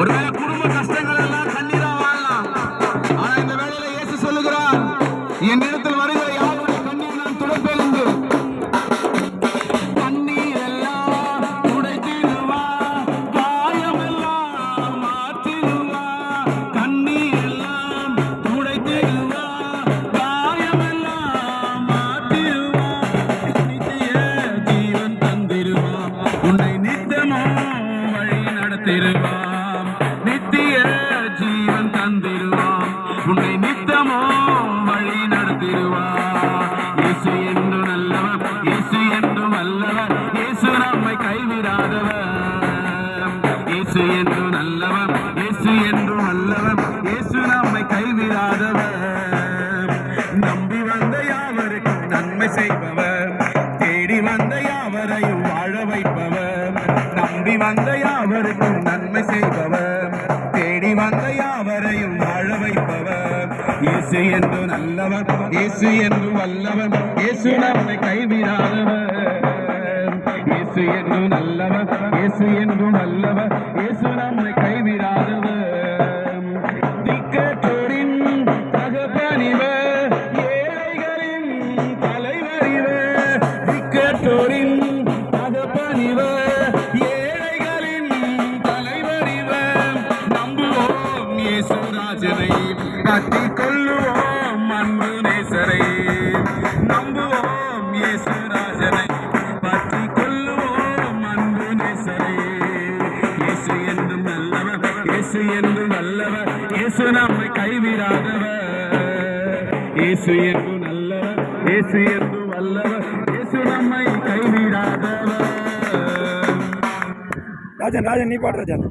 ஒருவேளை குடும்ப கஷ்டங்கள் எல்லாம் கண்ணீரா வாழலாம். ஆனா இந்த வேளையில இயேசு சொல்லுகிறார், என்னிடத்தில் வருகிற யாருடைய கண்ணீர் நான் துடைப்பேன் என்று. கண்ணீர் எல்லாம் துடைத்திடுவா, காயமெல்லாம் மாற்றிடுவா. கண்ணீர் எல்லாம் துடைத்திடுவா, காயமெல்லாம் மாற்றிடுவா. நித்திய ஜீவன் தந்திடுவா, உன்னை நித்தமோ வழி நடத்திடுவான். நித்திய ஜீவன் தந்திடுவான், உன்னை நித்தமோ வழி நடத்திடுவான். இயேசு என்று நல்லவர், இயேசு என்றும் வல்லவர், இயேசு நம்மை கைவிடாதவர். இயேசு என்று நல்லவர், இயேசு என்றும் வல்லவர், இயேசு நம்மை கைவிடாதவர். நம்பி வந்த யாவருக்கும் நன்மை செய்பவர், தேடி வந்த யாவரையும் வாழ வைப்பவர். நம்பி வந்த யாவருக்கும் நன்மை செய்பவர், தேடி வந்த யாவரையும் வாழ வைப்பவர். இயேசு என்று நல்லவர், இயேசு என்று வல்லவர், இயேசு நம்மை கைவிடாதவர். இயேசு என்று நல்லவர், இயேசு என்று வல்லவர், இயேசு நம்மை கைவிடாதவர். திக்கற்றோரின் தகப்பனிவர், ஏழைகளின் தலைவர் இவர். திக்கற்றோரின் தகப்பனிவர், ஏழைகளின் தலைவர் இவர். நம்புவோம் இயேசுராஜனை, பற்றிக் கொள்ளுவோம் அன்பு நேசரை. நம்புவோம் இயேசுராஜனை, பற்றிக் கொள்ளுவோம் அன்பு நேசரை. இயேசு என்றும் நல்லவர், இயேசு என்றும் நல்லவர், இயேசு நம்மை கைவிடாதவர். இயேசு என்றும் நல்லவர், இயேசு என்றும் வல்லவர், இயேசு நம்மை கைவிடாதவர். ராஜன் ராஜன் நீ பாடு ராஜன்.